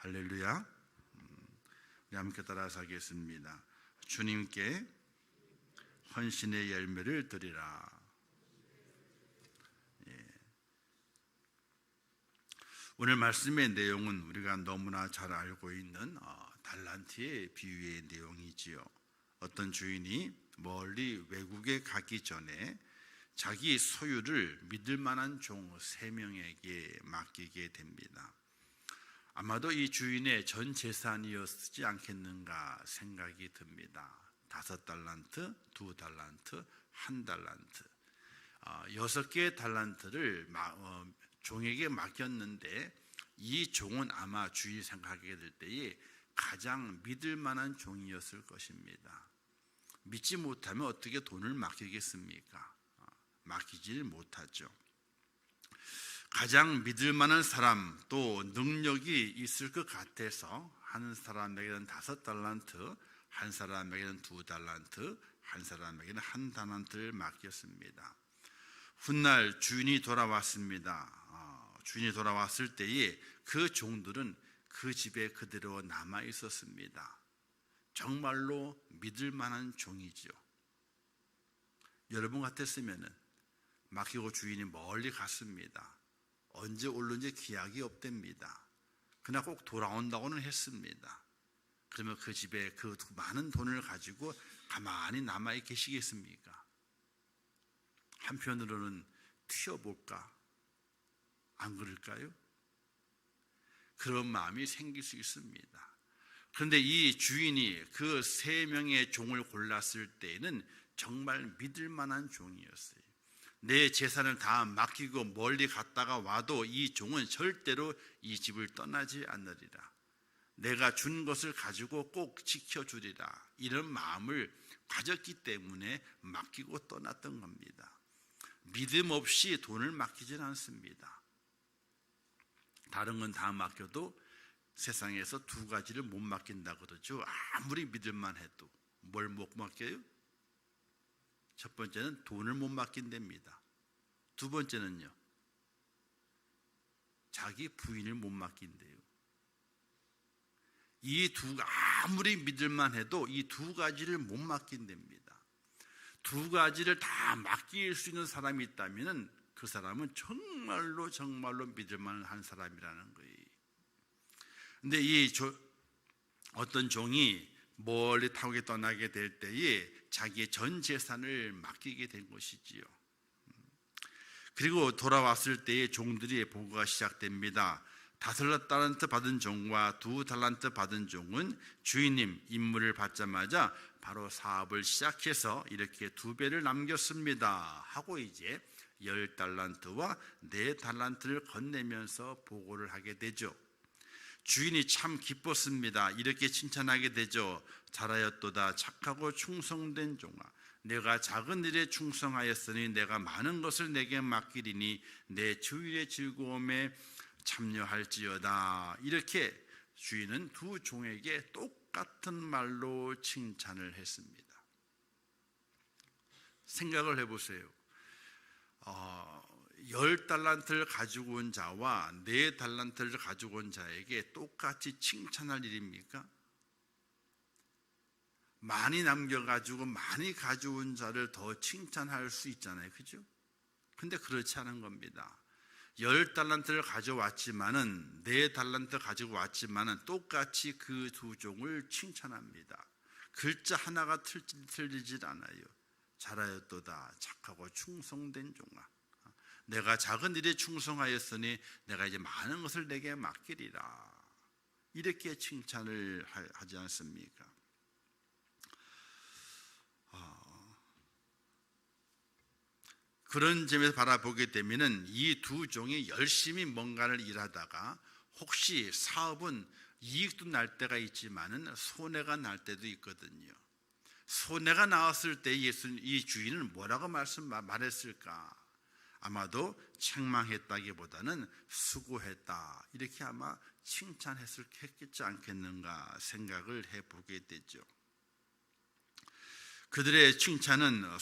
할렐루야. 우리 함께 따라서 하겠습니다. 주님께 헌신의 열매를 드리라. 오늘 말씀의 내용은 우리가 너무나 잘 알고 있는 달란트의 비유의 내용이지요. 어떤 주인이 멀리 외국에 가기 전에 자기 소유를 믿을 만한 종 3명에게 맡기게 됩니다. 아마도 이 주인의 전 재산이었지 않겠는가 생각이 듭니다. 5달란트, 2달란트, 1달란트 6개의 달란트를 종에게 맡겼는데 이 종은 아마 주인이 생각하게 될 때에 가장 믿을 만한 종이었을 것입니다. 믿지 못하면 어떻게 돈을 맡기겠습니까? 맡기질 못하죠. 가장 믿을 만한 사람, 또 능력이 있을 것 같아서 한 사람에게는 5달란트, 한 사람에게는 2달란트, 한 사람에게는 1달란트를 맡겼습니다. 훗날 주인이 돌아왔습니다. 주인이 돌아왔을 때에 그 종들은 그 집에 그대로 남아 있었습니다. 정말로 믿을 만한 종이죠. 여러분 같았으면 맡기고 주인이 멀리 갔습니다. 언제 올는지 기약이 없답니다. 그러나 꼭 돌아온다고는 했습니다. 그러면 그 집에 그 많은 돈을 가지고 가만히 남아 계시겠습니까? 한편으로는 튀어볼까? 안 그럴까요? 그런 마음이 생길 수 있습니다. 그런데 이 주인이 그 3명의 종을 골랐을 때에는 정말 믿을 만한 종이었어요. 내 재산을 다 맡기고 멀리 갔다가 와도 이 종은 절대로 이 집을 떠나지 않으리라. 내가 준 것을 가지고 꼭 지켜주리라. 이런 마음을 가졌기 때문에 맡기고 떠났던 겁니다. 믿음 없이 돈을 맡기진 않습니다. 다른 건 다 맡겨도 세상에서 2가지를 못 맡긴다 그러죠. 아무리 믿을만 해도. 뭘 못 맡겨요? 첫 번째는 돈을 못 맡긴답니다. 2번째는요, 자기 부인을 못 맡긴대요. 아무리 믿을만 해도 이 2가지를 못 맡긴답니다. 2가지를 다 맡길 수 있는 사람이 있다면 그 사람은 정말로 믿을만한 사람이라는 거예요. 근데 어떤 종이 멀리 타국에 떠나게 될 때에 자기의 전 재산을 맡기게 된 것이지요. 그리고 돌아왔을 때에 종들의 보고가 시작됩니다. 5달란트 받은 종과 2달란트 받은 종은 주인님 임무를 받자마자 바로 사업을 시작해서 이렇게 2배를 남겼습니다 하고 이제 10달란트와 4달란트를 건네면서 보고를 하게 되죠. 주인이 참 기뻤습니다. 이렇게 칭찬하게 되죠. 잘하였도다 착하고 충성된 종아, 내가 작은 일에 충성하였으니 내가 많은 것을 내게 맡기리니 내 주일의 즐거움에 참여할지어다. 이렇게 주인은 2 종에게 똑같은 말로 칭찬을 했습니다. 생각을 해보세요. 10달란트를 가지고 온 자와 4달란트를 가지고 온 자에게 똑같이 칭찬할 일입니까? 많이 남겨가지고 많이 가져온 자를 더 칭찬할 수 있잖아요. 그죠? 근데 그렇지 않은 겁니다. 10달란트를 가져왔지만은 4달란트 가지고 왔지만은 똑같이 그 2 종을 칭찬합니다. 글자 하나가 틀리질 않아요. 잘하였도다 착하고 충성된 종아, 내가 작은 일에 충성하였으니 내가 이제 많은 것을 내게 맡기리라. 이렇게 칭찬을 하지 않습니까? 그런 점에서 바라보게 되면 이 2 종이 열심히 뭔가를 일하다가 혹시 사업은 이익도 날 때가 있지만은 손해가 날 때도 있거든요. 손해가 나왔을 때 이 주인은 뭐라고 말했을까? 아마도 책망했다기보다는 수고했다, 이렇게 아마 칭찬했겠지 않겠는가 생각을 해보게 되죠. 그들의 칭찬은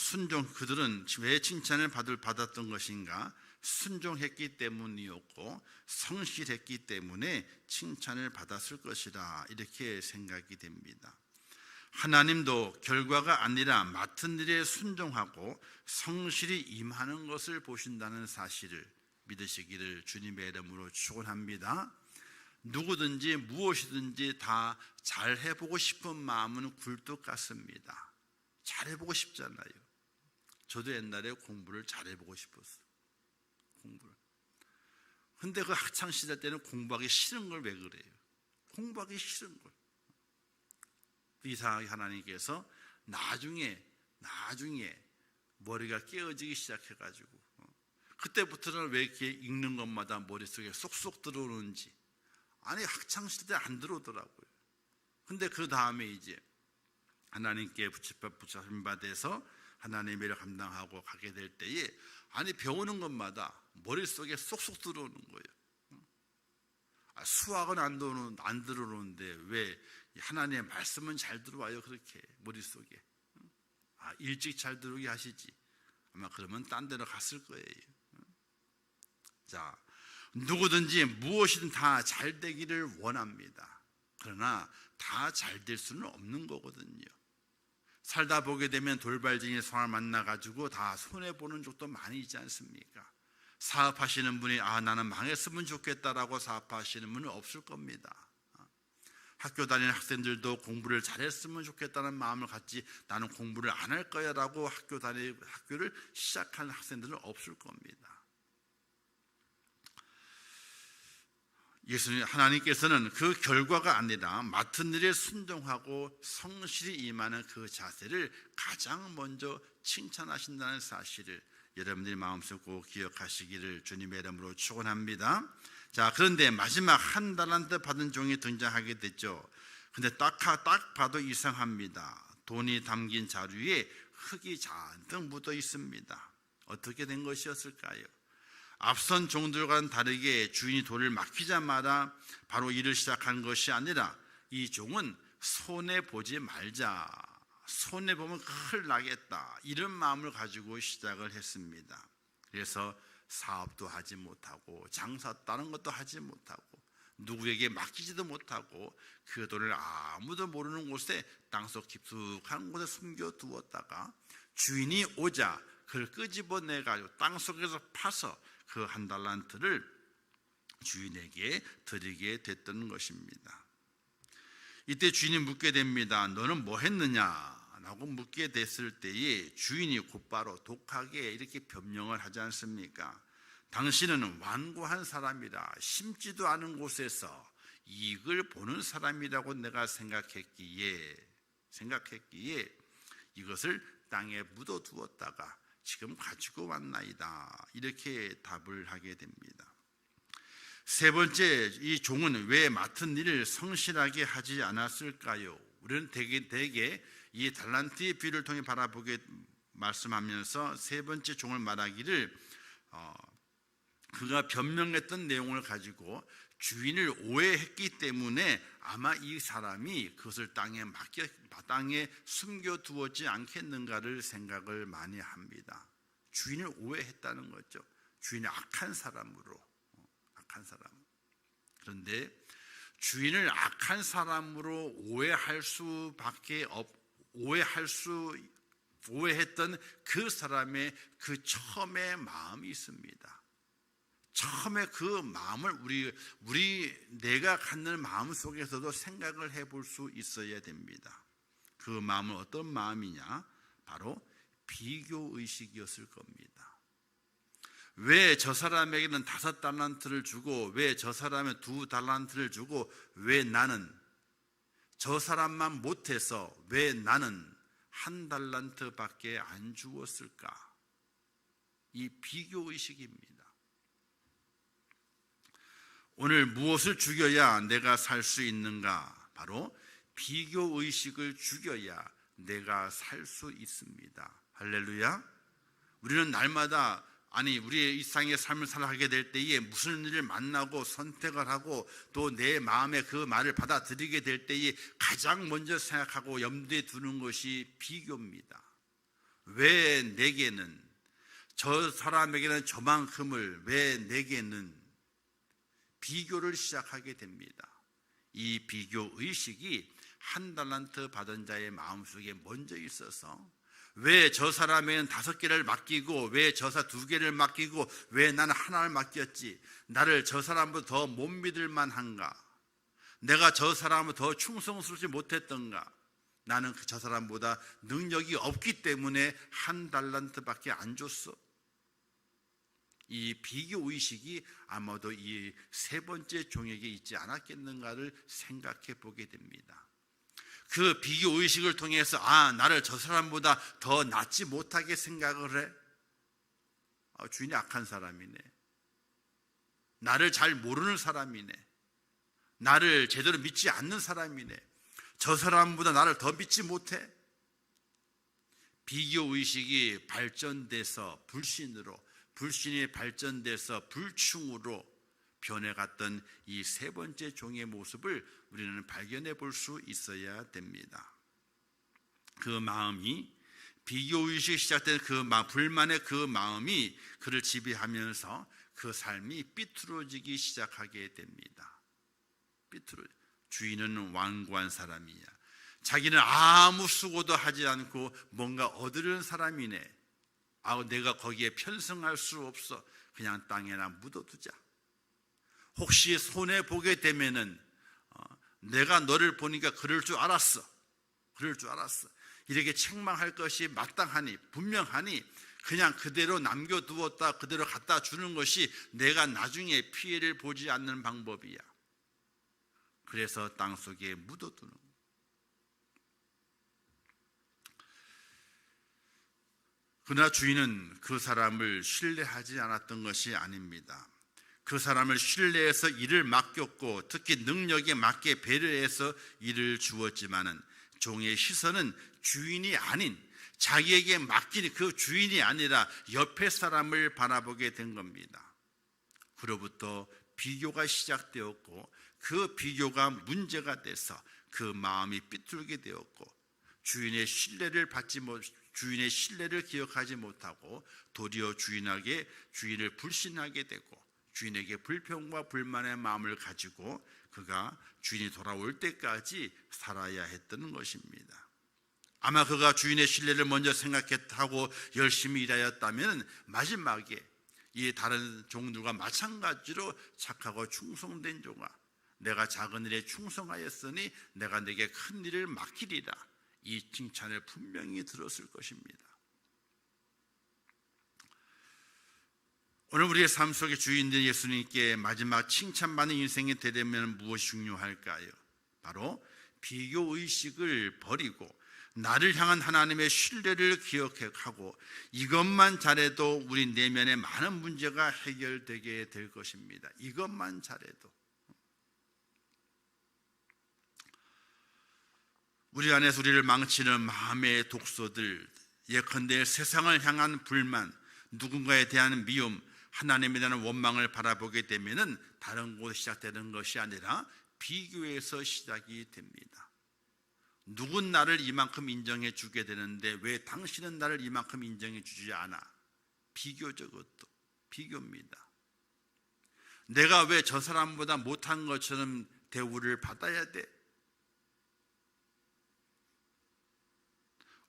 그들은 왜 칭찬을 받았던 것인가? 순종했기 때문이었고 성실했기 때문에 칭찬을 받았을 것이라 이렇게 생각이 됩니다. 하나님도 결과가 아니라 맡은 일에 순종하고 성실히 임하는 것을 보신다는 사실을 믿으시기를 주님의 이름으로 축원합니다. 누구든지 무엇이든지 다 잘해보고 싶은 마음은 굴뚝 같습니다. 잘해보고 싶잖아요. 저도 옛날에 공부를 잘해보고 싶었어요. 공부를. 근데 그 학창시절 때는 공부하기 싫은 걸 왜 그래요? 공부하기 싫은 걸. 이상하게 하나님께서 나중에 머리가 깨어지기 시작해가지고 그때부터는 왜 이렇게 읽는 것마다 머릿속에 쏙쏙 들어오는지, 아니 학창시절 때 안 들어오더라고요. 근데 그 다음에 이제 하나님께 붙잡힌 바 돼서 하나님의 일을 감당하고 가게 될 때에 아니 배우는 것마다 머릿속에 쏙쏙 들어오는 거예요. 수학은 안 들어오는데 왜 하나님의 말씀은 잘 들어와요. 그렇게 머릿속에. 일찍 잘 들어오게 하시지. 아마 그러면 딴 데로 갔을 거예요. 자, 누구든지 무엇이든 다 잘 되기를 원합니다. 그러나 다 잘 될 수는 없는 거거든요. 살다 보게 되면 돌발진이 상황을 만나가지고 다 손해보는 적도 많이 있지 않습니까? 사업하시는 분이 나는 망했으면 좋겠다라고 사업하시는 분은 없을 겁니다. 학교 다니는 학생들도 공부를 잘했으면 좋겠다는 마음을 갖지 나는 공부를 안 할 거야 라고 학교를 시작하는 학생들은 없을 겁니다. 하나님께서는 그 결과가 아니라 맡은 일에 순종하고 성실히 임하는 그 자세를 가장 먼저 칭찬하신다는 사실을 여러분들이 마음속에 꼭 기억하시기를 주님의 이름으로 축원합니다. 자, 그런데 마지막 한 달란트 받은 종이 등장하게 됐죠. 근데 딱 봐도 이상합니다. 돈이 담긴 자루에 흙이 잔뜩 묻어 있습니다. 어떻게 된 것이었을까요? 앞선 종들과는 다르게 주인이 돌을 맡기자마자 바로 일을 시작한 것이 아니라 이 종은 손해보지 말자, 손해보면 큰일 나겠다, 이런 마음을 가지고 시작을 했습니다. 그래서 사업도 하지 못하고 장사 다른 것도 하지 못하고 누구에게 맡기지도 못하고 그 돈을 아무도 모르는 곳에 땅속 깊숙한 곳에 숨겨두었다가 주인이 오자 그걸 끄집어내가지고 땅속에서 파서 그 한 달란트를 주인에게 드리게 됐던 것입니다. 이때 주인이 묻게 됩니다. 너는 뭐 했느냐? 라고 묻게 됐을 때에 주인이 곧바로 독하게 이렇게 변명을 하지 않습니까? 당신은 완고한 사람이라 심지도 않은 곳에서 이익을 보는 사람이라고 내가 생각했기에 이것을 땅에 묻어두었다가 지금 가지고 왔나이다, 이렇게 답을 하게 됩니다. 세 번째, 이 종은 왜 맡은 일을 성실하게 하지 않았을까요? 우리는 대개 이 달란트의 비유를 통해 바라보게 말씀하면서 세 번째 종을 말하기를 그가 변명했던 내용을 가지고 주인을 오해했기 때문에 아마 이 사람이 그것을 땅에 숨겨두었지 않겠는가를 생각을 많이 합니다. 주인을 오해했다는 거죠. 주인이 악한 사람으로. 그런데 주인을 악한 사람으로 오해했던 그 사람의 그 처음의 마음이 있습니다. 처음에 그 마음을 내가 갖는 마음 속에서도 생각을 해볼 수 있어야 됩니다. 그 마음은 어떤 마음이냐? 바로 비교의식이었을 겁니다. 왜 저 사람에게는 5달란트를 주고 왜 저 사람에 2달란트를 주고 왜 나는 저 사람만 못해서 왜 나는 1달란트밖에 안 주었을까? 이 비교의식입니다. 오늘 무엇을 죽여야 내가 살 수 있는가? 바로 비교의식을 죽여야 내가 살 수 있습니다. 할렐루야. 우리는 날마다 우리의 일상의 삶을 살아가게 될 때에 무슨 일을 만나고 선택을 하고 또 내 마음에 그 말을 받아들이게 될 때에 가장 먼저 생각하고 염두에 두는 것이 비교입니다. 왜 내게는 저 사람에게는 저만큼을 왜 내게는 비교를 시작하게 됩니다. 이 비교 의식이 한 달란트 받은 자의 마음속에 먼저 있어서 왜 저 사람에게는 5개를 맡기고 왜 저 사람 2개를 맡기고 왜 나는 하나를 맡겼지? 나를 저 사람보다 더 못 믿을 만한가? 내가 저 사람을 더 충성스럽지 못했던가? 나는 저 사람보다 능력이 없기 때문에 한 달란트밖에 안 줬어. 이 비교의식이 아마도 이 3번째 종에게 있지 않았겠는가를 생각해 보게 됩니다. 그 비교의식을 통해서 나를 저 사람보다 더 낫지 못하게 생각을 해. 주인이 악한 사람이네. 나를 잘 모르는 사람이네. 나를 제대로 믿지 않는 사람이네. 저 사람보다 나를 더 믿지 못해. 비교의식이 발전돼서 불신으로, 불신이 발전돼서 불충으로 변해갔던 이 3번째 종의 모습을 우리는 발견해 볼 수 있어야 됩니다. 그 마음이, 비교의식이 시작된 그 불만의 그 마음이 그를 지배하면서 그 삶이 삐뚤어지기 시작하게 됩니다. 주인은 완고한 사람이야. 자기는 아무 수고도 하지 않고 뭔가 얻으려는 사람이네. 내가 거기에 편승할 수 없어. 그냥 땅에나 묻어두자. 혹시 손해보게 되면은 내가 너를 보니까 그럴 줄 알았어. 이렇게 책망할 것이 마땅하니, 분명하니 그냥 그대로 남겨두었다 그대로 갖다 주는 것이 내가 나중에 피해를 보지 않는 방법이야. 그래서 땅속에 묻어두는 거야. 그러나 주인은 그 사람을 신뢰하지 않았던 것이 아닙니다. 그 사람을 신뢰해서 일을 맡겼고 특히 능력에 맞게 배려해서 일을 주었지만은 종의 시선은 주인이 아닌, 자기에게 맡긴 그 주인이 아니라 옆에 사람을 바라보게 된 겁니다. 그로부터 비교가 시작되었고 그 비교가 문제가 돼서 그 마음이 삐뚤게 되었고 주인의 신뢰를 기억하지 못하고 도리어 주인을 불신하게 되고 주인에게 불평과 불만의 마음을 가지고 그가 주인이 돌아올 때까지 살아야 했던 것입니다. 아마 그가 주인의 신뢰를 먼저 생각했다고 열심히 일하였다면 마지막에 이 다른 종들과 마찬가지로 착하고 충성된 종아, 내가 작은 일에 충성하였으니 내가 내게 큰 일을 맡기리라, 이 칭찬을 분명히 들었을 것입니다. 오늘 우리의 삶 속에 주인된 예수님께 마지막 칭찬받는 인생이 되려면 무엇이 중요할까요? 바로 비교의식을 버리고 나를 향한 하나님의 신뢰를 기억하고 이것만 잘해도 우리 내면의 많은 문제가 해결되게 될 것입니다. 이것만 잘해도. 우리 안에서 우리를 망치는 마음의 독소들, 예컨대 세상을 향한 불만, 누군가에 대한 미움, 하나님에 대한 원망을 바라보게 되면은 다른 곳에 시작되는 것이 아니라 비교에서 시작이 됩니다. 누군 나를 이만큼 인정해 주게 되는데 왜 당신은 나를 이만큼 인정해 주지 않아? 비교적것도 비교입니다. 내가 왜 저 사람보다 못한 것처럼 대우를 받아야 돼?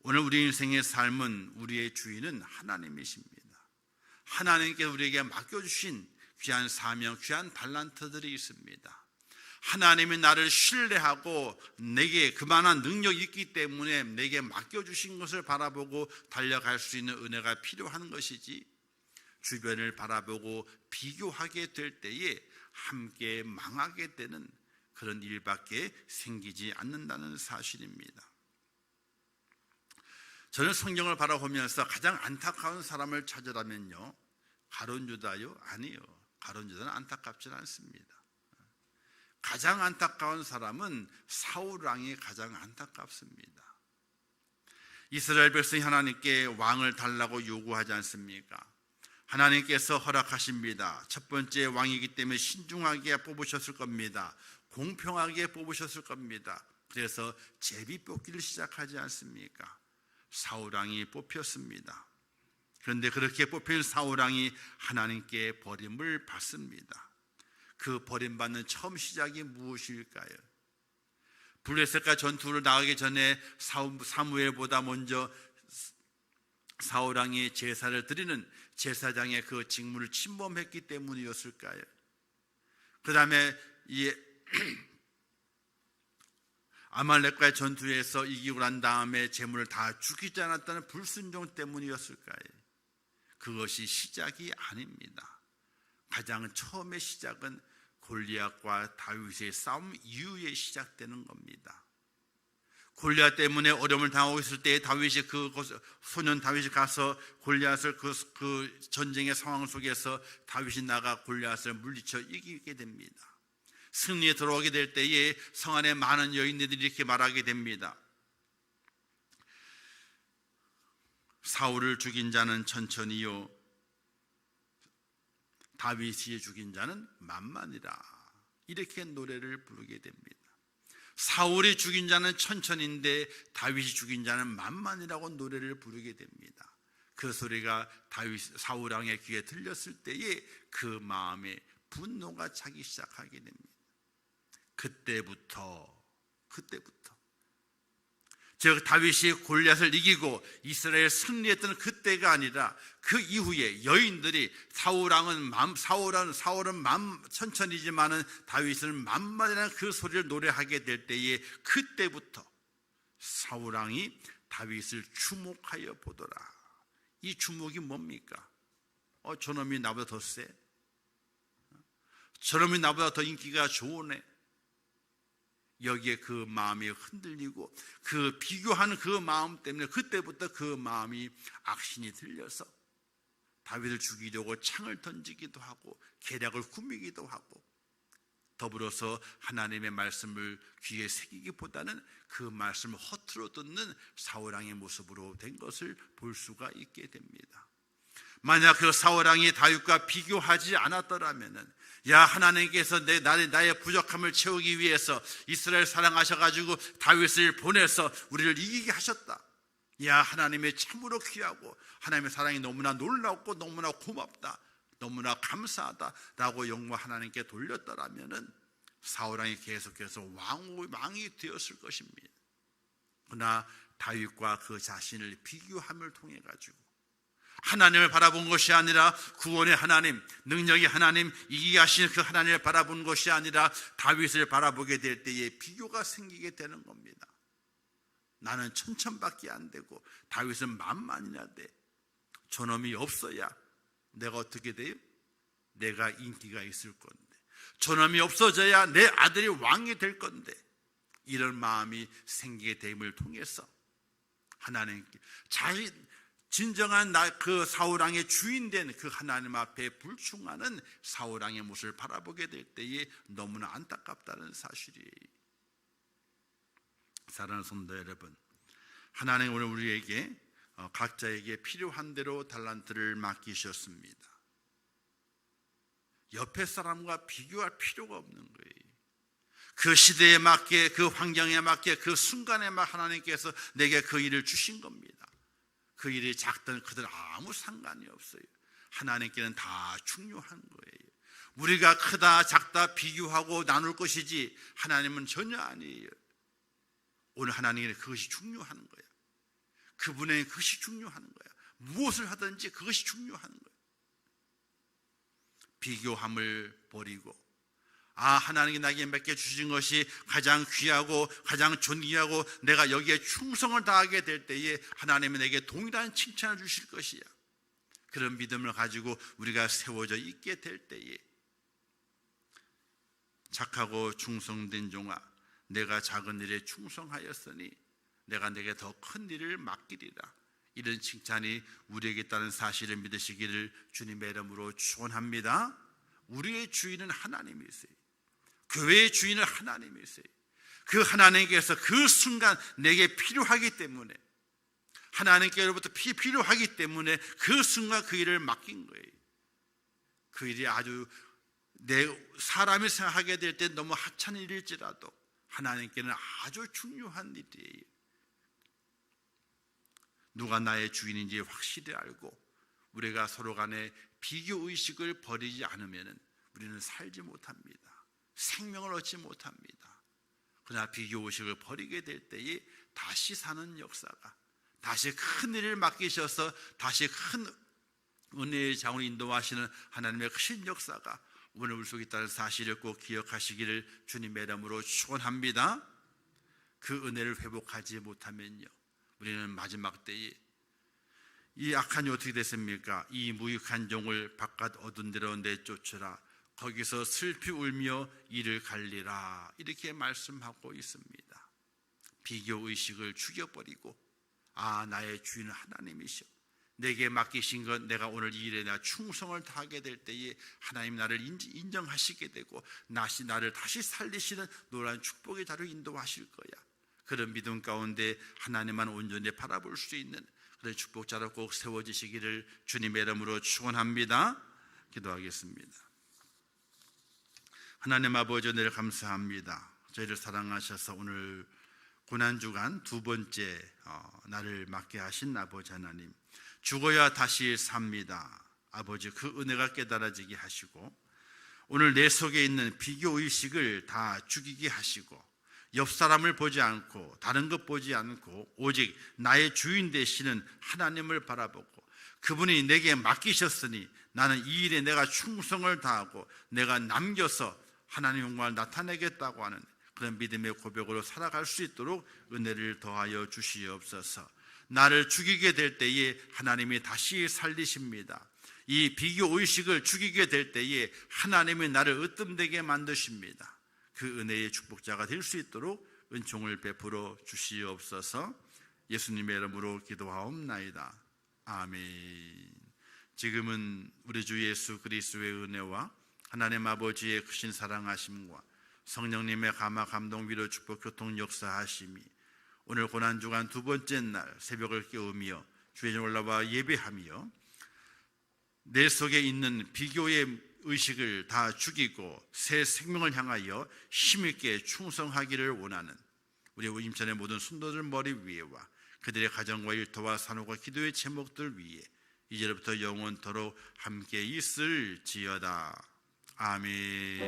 오늘 우리 인생의 삶은 우리의 주인은 하나님이십니다. 하나님께서 우리에게 맡겨주신 귀한 사명, 귀한 달란트들이 있습니다. 하나님이 나를 신뢰하고 내게 그만한 능력이 있기 때문에 내게 맡겨주신 것을 바라보고 달려갈 수 있는 은혜가 필요한 것이지, 주변을 바라보고 비교하게 될 때에 함께 망하게 되는 그런 일밖에 생기지 않는다는 사실입니다. 저는 성경을 바라보면서 가장 안타까운 사람을 찾으라면요, 가룟 유다요? 아니요. 가룟 유다는 안타깝지는 않습니다. 가장 안타까운 사람은 사울 왕이 가장 안타깝습니다. 이스라엘 백성이 하나님께 왕을 달라고 요구하지 않습니까? 하나님께서 허락하십니다. 첫 번째 왕이기 때문에 신중하게 뽑으셨을 겁니다. 공평하게 뽑으셨을 겁니다. 그래서 제비 뽑기를 시작하지 않습니까? 사울 왕이 뽑혔습니다. 그런데 그렇게 뽑힌 사울왕이 하나님께 버림을 받습니다. 그 버림받는 처음 시작이 무엇일까요? 블레셋과 전투를 나가기 전에 사무엘보다 먼저 사울왕이 제사를 드리는 제사장의 그 직무를 침범했기 때문이었을까요? 그 다음에 이 아말렉과의 전투에서 이기고 난 다음에 재물을 다 죽이지 않았다는 불순종 때문이었을까요? 그것이 시작이 아닙니다. 가장 처음의 시작은 골리앗과 다윗의 싸움 이후에 시작되는 겁니다. 골리앗 때문에 어려움을 당하고 있을 때 다윗이 소년 다윗이 가서 골리앗을 그 전쟁의 상황 속에서 다윗이 나가 골리앗을 물리쳐 이기게 됩니다. 승리에 들어오게 될 때에 성 안에 많은 여인들이 이렇게 말하게 됩니다. 사울을 죽인 자는 천천히요, 다윗이 죽인 자는 만만이라. 이렇게 노래를 부르게 됩니다. 사울이 죽인 자는 천천인데 다윗이 죽인 자는 만만이라고 노래를 부르게 됩니다. 그 소리가 사울 왕의 귀에 들렸을 때에 그 마음에 분노가 차기 시작하게 됩니다. 그때부터 즉 다윗이 골리앗을 이기고 이스라엘 승리했던 그때가 아니라 그 이후에 여인들이 사울은 천천히지만은 다윗은 만만이라는 그 소리를 노래하게 될 때에 그때부터 사울왕이 다윗을 주목하여 보더라. 이 주목이 뭡니까? 저놈이 나보다 더 세? 저놈이 나보다 더 인기가 좋으네? 여기에 그 마음이 흔들리고 그 비교하는 그 마음 때문에 그때부터 그 마음이 악신이 들려서 다윗을 죽이려고 창을 던지기도 하고 계략을 꾸미기도 하고 더불어서 하나님의 말씀을 귀에 새기기보다는 그 말씀을 허투루 듣는 사울왕의 모습으로 된 것을 볼 수가 있게 됩니다. 만약 그 사울왕이 다윗과 비교하지 않았더라면은 하나님께서 나의 부족함을 채우기 위해서 이스라엘 사랑하셔가지고 다윗을 보내서 우리를 이기게 하셨다. 하나님의 참으로 귀하고 하나님의 사랑이 너무나 놀랍고 너무나 고맙다, 너무나 감사하다 라고 영광 하나님께 돌렸더라면은 사울왕이 계속해서 왕이 되었을 것입니다. 그러나 다윗과 그 자신을 비교함을 통해 가지고 하나님을 바라본 것이 아니라 구원의 하나님, 능력의 하나님, 이기게 하신 그 하나님을 바라본 것이 아니라 다윗을 바라보게 될 때에 비교가 생기게 되는 겁니다. 나는 천천밖에 안 되고 다윗은 만만이나 돼. 저놈이 없어야 내가 어떻게 돼요? 내가 인기가 있을 건데, 저놈이 없어져야 내 아들이 왕이 될 건데, 이런 마음이 생기게 됨을 통해서 하나님께 진정한 그 사울왕의 주인된 그 하나님 앞에 불충하는 사울왕의 모습을 바라보게 될 때에 너무나 안타깝다는 사실이에요. 사랑하는 성도 여러분, 하나님은 오늘 우리에게 각자에게 필요한 대로 달란트를 맡기셨습니다. 옆에 사람과 비교할 필요가 없는 거예요. 그 시대에 맞게, 그 환경에 맞게, 그 순간에 맞게 하나님께서 내게 그 일을 주신 겁니다. 그 일이 작든 크든 아무 상관이 없어요. 하나님께는 다 중요한 거예요. 우리가 크다 작다 비교하고 나눌 것이지 하나님은 전혀 아니에요. 오늘 하나님에게 그것이 중요한 거예요. 그분에게 그것이 중요한 거예요. 무엇을 하든지 그것이 중요한 거예요. 비교함을 버리고 하나님이 나에게 맡겨주신 것이 가장 귀하고 가장 존귀하고 내가 여기에 충성을 다하게 될 때에 하나님은 내게 동일한 칭찬을 주실 것이야. 그런 믿음을 가지고 우리가 세워져 있게 될 때에 착하고 충성된 종아, 내가 작은 일에 충성하였으니 내가 내게 더 큰 일을 맡기리라. 이런 칭찬이 우리에게 있다는 사실을 믿으시기를 주님의 이름으로 축원합니다. 우리의 주인은 하나님이세요. 교회의 주인은 하나님이세요. 그 하나님께서 그 순간 내게 필요하기 때문에, 하나님께로부터 필요하기 때문에 그 순간 그 일을 맡긴 거예요. 그 일이 아주 사람이 생각하게 될 때 너무 하찮은 일일지라도 하나님께는 아주 중요한 일이에요. 누가 나의 주인인지 확실히 알고 우리가 서로 간에 비교의식을 버리지 않으면 우리는 살지 못합니다. 생명을 얻지 못합니다. 그러나 비교의식을 버리게 될 때에 다시 사는 역사가, 다시 큰 일을 맡기셔서 다시 큰 은혜의 장으로 인도하시는 하나님의 크신 역사가 오늘 우리 속에 있다는 사실을 꼭 기억하시기를 주님의 이름으로 축원합니다. 그 은혜를 회복하지 못하면요, 우리는 마지막 때에 이 악한 이 어떻게 됐습니까? 이 무익한 종을 바깥 어두운 데로 내쫓으라. 거기서 슬피 울며 이를 갈리라. 이렇게 말씀하고 있습니다. 비교의식을 죽여버리고, 나의 주인은 하나님이시오, 내게 맡기신 것, 내가 오늘 이 일에 내가 충성을 다하게 될 때에 하나님 나를 인정하시게 되고 나를 다시 살리시는 노란 축복의 자리로 인도하실 거야. 그런 믿음 가운데 하나님만 온전히 바라볼 수 있는 그런 축복자로 꼭 세워지시기를 주님의 이름으로 축원합니다. 기도하겠습니다. 하나님 아버지, 은혜를 감사합니다. 저희를 사랑하셔서 오늘 고난주간 두 번째 날을 맞게 하신 아버지 하나님, 죽어야 다시 삽니다. 아버지, 그 은혜가 깨달아지게 하시고 오늘 내 속에 있는 비교의식을 다 죽이게 하시고 옆 사람을 보지 않고 다른 것 보지 않고 오직 나의 주인 되시는 하나님을 바라보고 그분이 내게 맡기셨으니 나는 이 일에 내가 충성을 다하고 내가 남겨서 하나님의 영광을 나타내겠다고 하는 그런 믿음의 고백으로 살아갈 수 있도록 은혜를 더하여 주시옵소서. 나를 죽이게 될 때에 하나님이 다시 살리십니다. 이 비교의식을 죽이게 될 때에 하나님이 나를 으뜸되게 만드십니다. 그 은혜의 축복자가 될 수 있도록 은총을 베풀어 주시옵소서. 예수님의 이름으로 기도하옵나이다. 아멘. 지금은 우리 주 예수 그리스도의 은혜와 하나님 아버지의 크신 사랑하심과 성령님의 감화 감동 위로 축복 교통 역사하심이 오늘 고난주간 두 번째 날 새벽을 깨우며 주의 올라와 예배하며 내 속에 있는 비교의 의식을 다 죽이고 새 생명을 향하여 힘있게 충성하기를 원하는 우리 임천의 모든 순도들 머리 위에와 그들의 가정과 일터와 산업과 기도의 제목들 위에 이제부터 영원토록 함께 있을지어다. 아멘.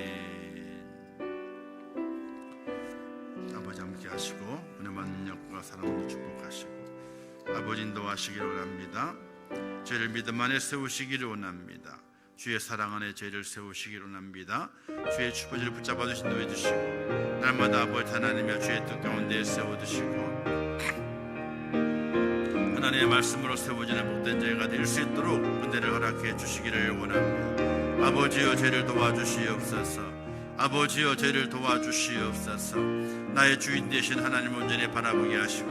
아버지 함께 하시고 은혜만 능력과 사랑으로 축복하시고 아버지 인도하시기를 원합니다. 저희를 믿음 안에 세우시기를 원합니다. 주의 사랑 안에 저희를 세우시기를 원합니다. 주의 축복을 붙잡아 주신 도해 주시고 날마다 아버지 하나님의 주의 뜻 가운데 세워두시고 하나님의 말씀으로 세워지는 복된 저희가 될 수 있도록 은혜를 허락해 주시기를 원합니다. 아버지여 저희를 도와주시옵소서. 아버지여 저희를 도와주시옵소서. 나의 주인 되신 하나님을 온전히 바라보게 하시고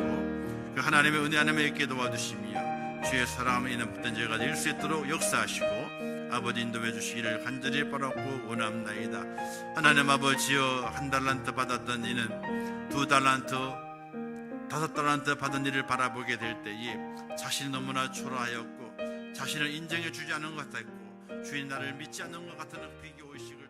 그 하나님의 은혜 안에 있게 도와주시며 주의 사랑에 있는 복된 저희가 될 수 있도록 역사하시고 아버지 인도해 주시기를 간절히 바라고 원합나이다. 하나님 아버지여 한 달란트 받았던 이는 두 달란트 5달란트 받은 일을 바라보게 될 때에 자신이 너무나 초라하였고 자신을 인정해 주지 않은 것 같았고 주인 나를 믿지 않는 것 같은 비교의식을